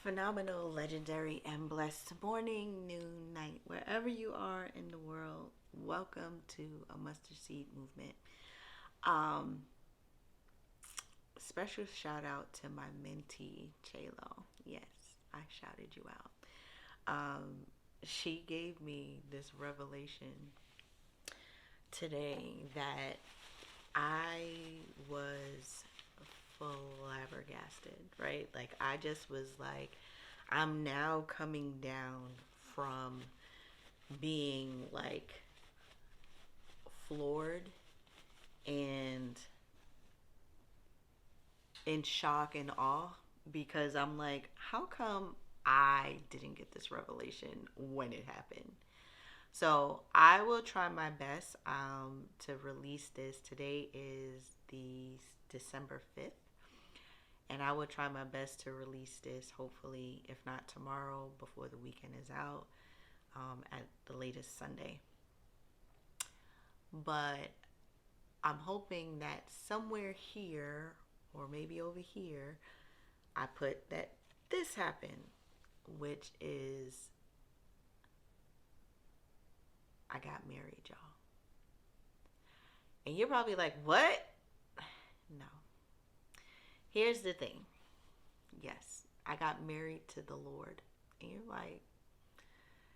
Phenomenal, legendary, and blessed morning, noon, night, wherever you are in the world. Welcome to a mustard seed movement. Um, Special shout out to my mentee, Lo. Yes, I shouted you out. Um, she gave me this revelation today that I was flabbergasted, right? Like, I just was like, I'm now coming down from being like floored and in shock and awe because I'm like, how come I didn't get this revelation when it happened? So I will try my best to release this. Today is the December 5th, and I will try my best to release this hopefully, if not tomorrow, before the weekend is out, at the latest Sunday. But I'm hoping that somewhere here, or maybe over here, I put that this happened, which is I got married, y'all. And you're probably like, what? No. Here's the thing. Yes, I got married to the Lord. And you're like,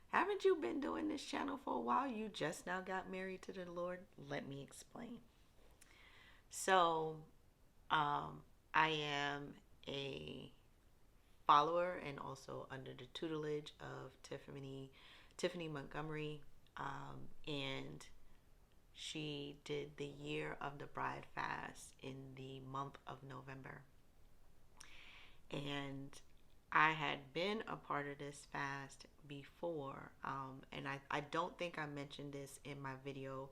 haven't you been doing this channel for a while? You just now got married to the Lord? Let me explain. So, I am a follower and also under the tutelage of Tiffany Montgomery, and she did the Year of the Bride fast in the month of November. And I had been a part of this fast before, and I don't think I mentioned this in my video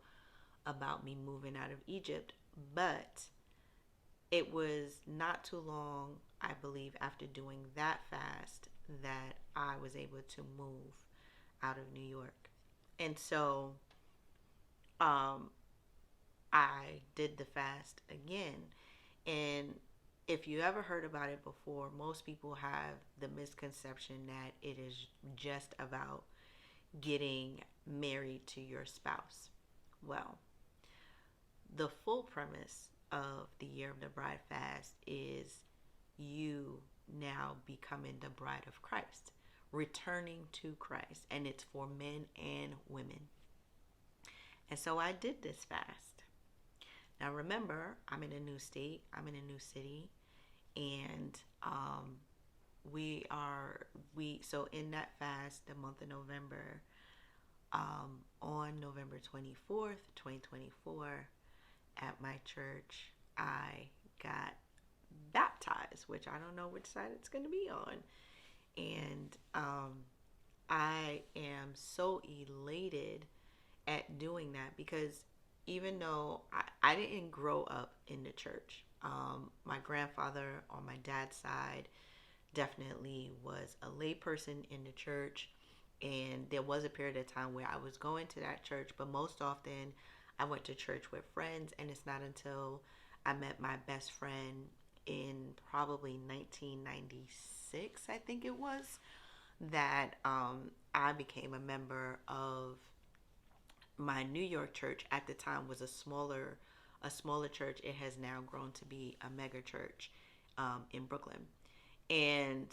about me moving out of Egypt, but it was not too long, I believe, after doing that fast that I was able to move out of New York. And so um, I did the fast again. And if you ever heard about it before, most people have the misconception that it is just about getting married to your spouse. Well, the full premise of the Year of the Bride fast is you now becoming the bride of Christ, returning to Christ, and it's for men and women. And so I did this fast. Now remember, I'm in a new state, I'm in a new city, and so in that fast, the month of November, on November 24th, 2024, at my church, I got baptized, which I don't know which side it's going to be on. And I am so elated at doing that because even though I didn't grow up in the church, my grandfather on my dad's side definitely was a layperson in the church. And there was a period of time where I was going to that church, but most often I went to church with friends. And it's not until I met my best friend in probably 1996, I think it was, that I became a member of my New York church. At the time was a smaller church. It has now grown to be a mega church in Brooklyn. And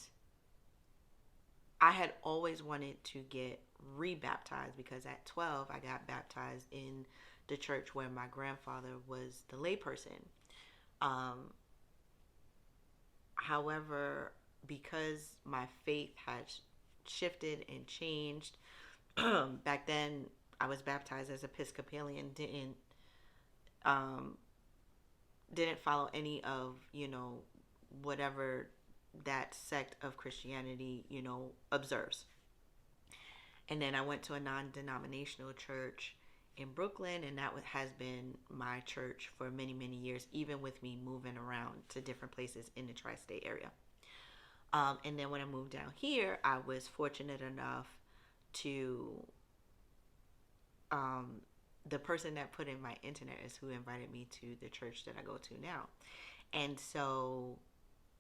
I had always wanted to get rebaptized because at 12 I got baptized in the church where my grandfather was the layperson. Um, However, because my faith had shifted and changed, back then I was baptized as Episcopalian, um, didn't follow any of, whatever that sect of Christianity, observes. And then I went to a non-denominational church in Brooklyn, and that has been my church for many, many years, even with me moving around to different places in the tri-state area. And then when I moved down here, I was fortunate enough to, um, the person that put in my internet is who invited me to the church that I go to now. And so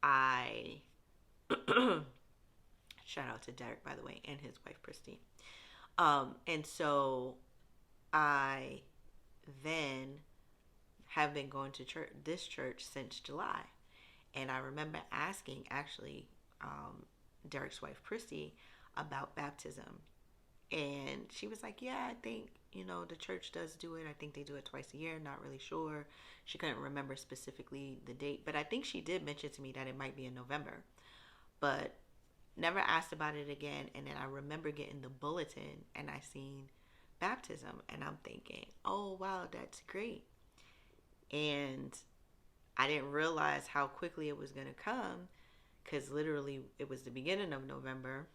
I Shout out to Derek, by the way, and his wife, Christine. And so I then have been going to this church since July. And I remember asking, actually, Derek's wife, Christy, about baptism. And she was like, yeah, I think, the church does do it. I think they do it twice a year. Not really sure. She couldn't remember specifically the date. But I think she did mention to me that it might be in November. But never asked about it again. And then I remember getting the bulletin and I seen baptism. And I'm thinking, oh, wow, that's great. And I didn't realize how quickly it was going to come because literally it was the beginning of November.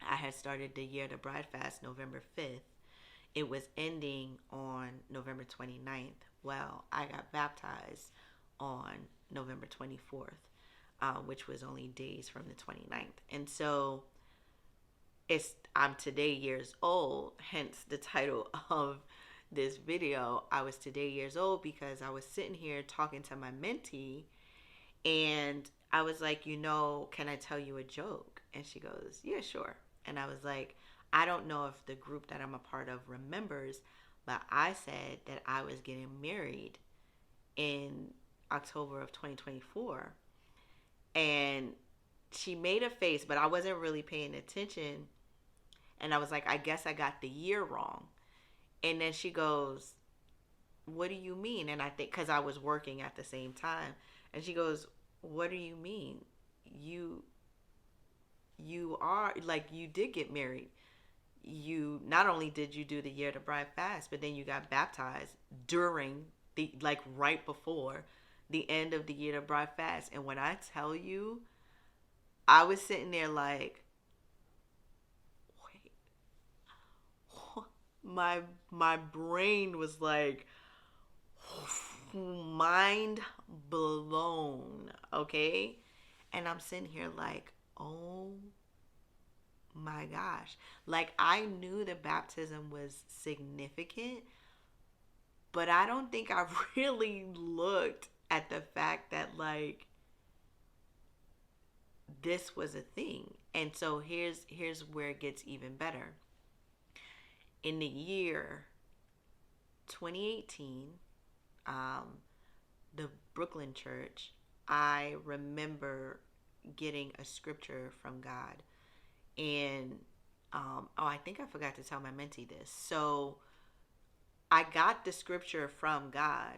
I had started the Year to Bride Fast November 5th. It was ending on November 29th. Well, I got baptized on November 24th, which was only days from the 29th. And so I'm today years old, hence the title of this video. I was today years old because I was sitting here talking to my mentee and I was like, can I tell you a joke? And she goes, yeah, sure. And I was like, I don't know if the group that I'm a part of remembers, but I said that I was getting married in October of 2024. And she made a face, but I wasn't really paying attention. And I was like, I guess I got the year wrong. And then she goes, what do you mean? And I think, because I was working at the same time. And she goes, what do you mean? You are, like, you did get married. You, not only did you do the Year to Bride Fast, but then you got baptized during right before the end of the Year to Bride Fast. And when I tell you, I was sitting there like, wait, my brain was like, mind blown, okay? And I'm sitting here like, oh my gosh. Like, I knew that baptism was significant, but I don't think I really looked at the fact that, like, this was a thing. And so here's where it gets even better. In the year 2018, the Brooklyn church, I remember getting a scripture from God. And I think I forgot to tell my mentee this. So I got the scripture from God,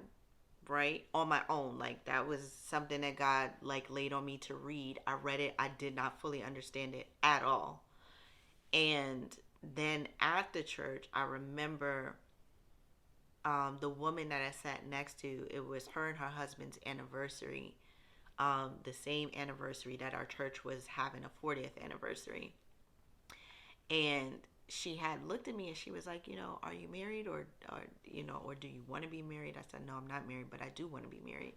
right, on my own. Like, that was something that God laid on me to read. I read it. I did not fully understand it at all. And then at the church, I remember the woman that I sat next to, it was her and her husband's anniversary, the same anniversary that our church was having a 40th anniversary. And she had looked at me and she was like, are you married or do you want to be married? I said, no, I'm not married, but I do want to be married.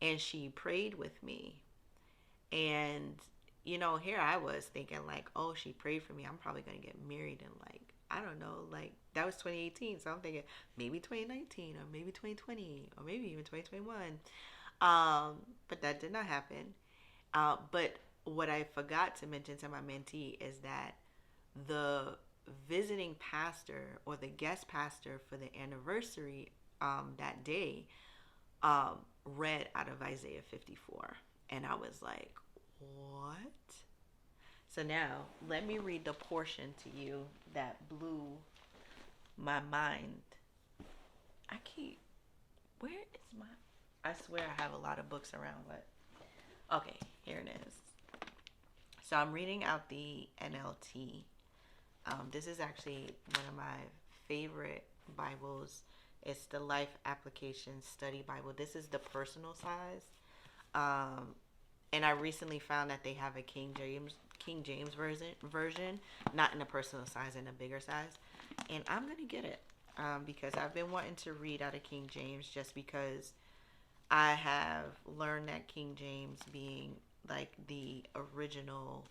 And she prayed with me. And, here I was thinking like, oh, she prayed for me. I'm probably going to get married in I don't know, that was 2018. So I'm thinking maybe 2019 or maybe 2020 or maybe even 2021. But that did not happen. But what I forgot to mention to my mentee is that the visiting pastor or the guest pastor for the anniversary that day read out of Isaiah 54. And I was like, what? So now let me read the portion to you that blew my mind. Where is my, I swear I have a lot of books around, but okay, here it is. So I'm reading out the NLT. This is actually one of my favorite Bibles. It's the Life Application Study Bible. This is the personal size. And I recently found that they have a King James version, not in a personal size, in a bigger size. And I'm going to get it because I've been wanting to read out of King James just because I have learned that King James being the original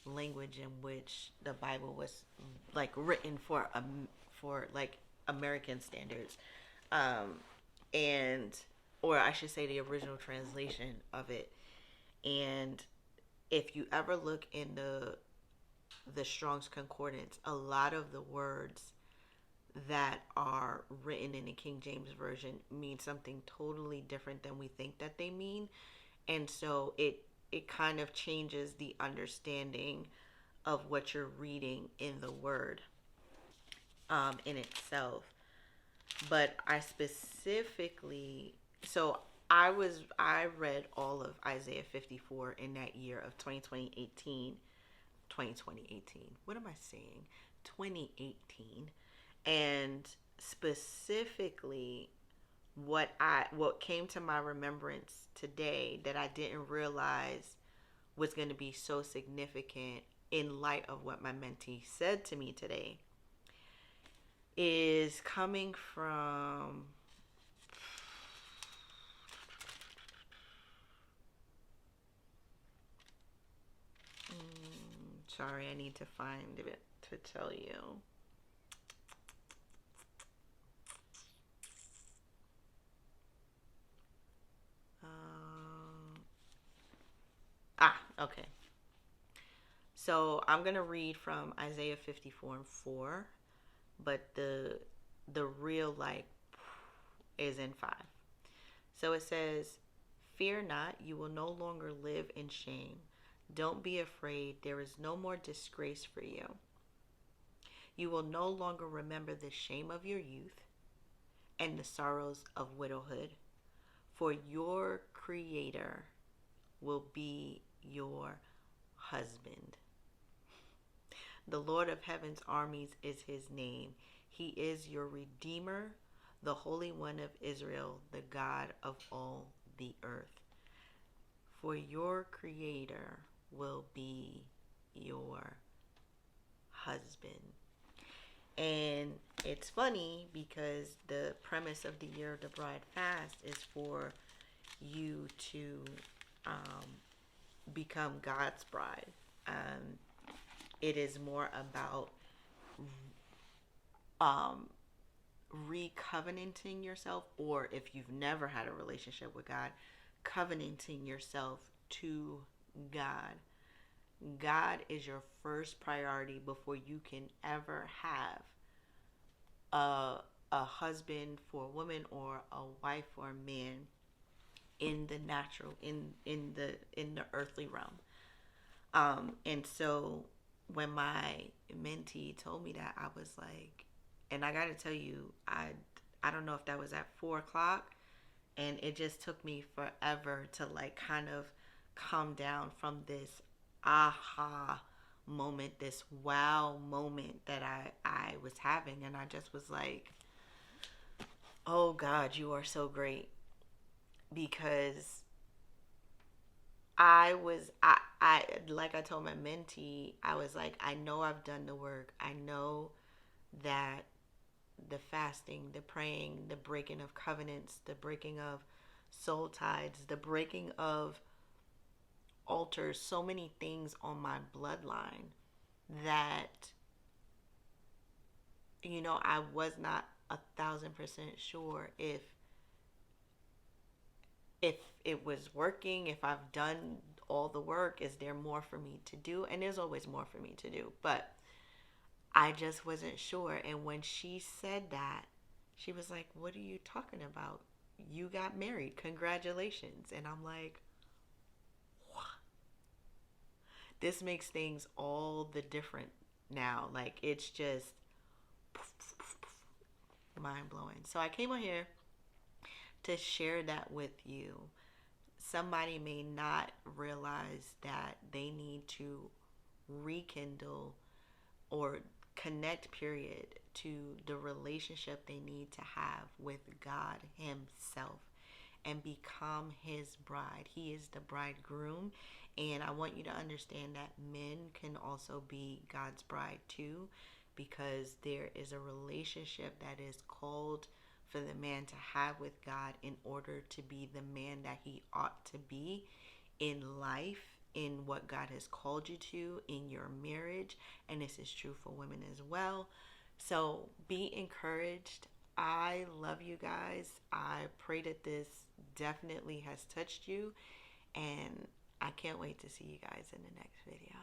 language in which the Bible was written for American standards, or I should say the original translation of it. And if you ever look in the the Strong's Concordance, a lot of the words that are written in the King James Version mean something totally different than we think that they mean. And so it kind of changes the understanding of what you're reading in the word in itself. But I specifically, so I read all of Isaiah 54 in that year of 2018. What am I saying? 2018. And specifically what came to my remembrance today that I didn't realize was going to be so significant in light of what my mentee said to me today is coming from sorry, I need to find it to tell you. Okay. So I'm gonna read from Isaiah 54 and 4, but the real like is in 5. So it says, "Fear not, you will no longer live in shame. Don't be afraid, there is no more disgrace for you. You will no longer remember the shame of your youth and the sorrows of widowhood, for your Creator will be your husband. The Lord of heaven's armies is his name. He is your Redeemer, the Holy One of Israel, the God of all the earth. For your Creator will be your husband." And it's funny because the premise of the Year of the Bride fast is for you to become God's bride. It is more about re-covenanting yourself, or if you've never had a relationship with God, covenanting yourself to God. God is your first priority before you can ever have a husband for a woman or a wife for a man in the natural, in the earthly realm. And so when my mentee told me that, I was like, and I gotta tell you, I don't know if that was at 4 o'clock, and it just took me forever to like kind of come down from this aha moment, this wow moment that I was having. And I just was like, oh God, you are so great. Because I like I told my mentee, I was like, I know I've done the work. I know that the fasting, the praying, the breaking of covenants, the breaking of soul ties, the breaking of altars, so many things on my bloodline that, I was not 1,000% sure if it was working, if I've done all the work, is there more for me to do? And there's always more for me to do, but I just wasn't sure. And when she said that, she was like, "What are you talking about? You got married. Congratulations." And I'm like, what? This makes things all the different now. Like, it's just mind blowing. So I came on here to share that with you. Somebody may not realize that they need to rekindle or connect, period, to the relationship they need to have with God himself and become his bride. He is the bridegroom. And I want you to understand that men can also be God's bride too, because there is a relationship that is called for the man to have with God in order to be the man that he ought to be in life, in what God has called you to, in your marriage. And this is true for women as well. So be encouraged. I love you guys. I pray that this definitely has touched you. And I can't wait to see you guys in the next video.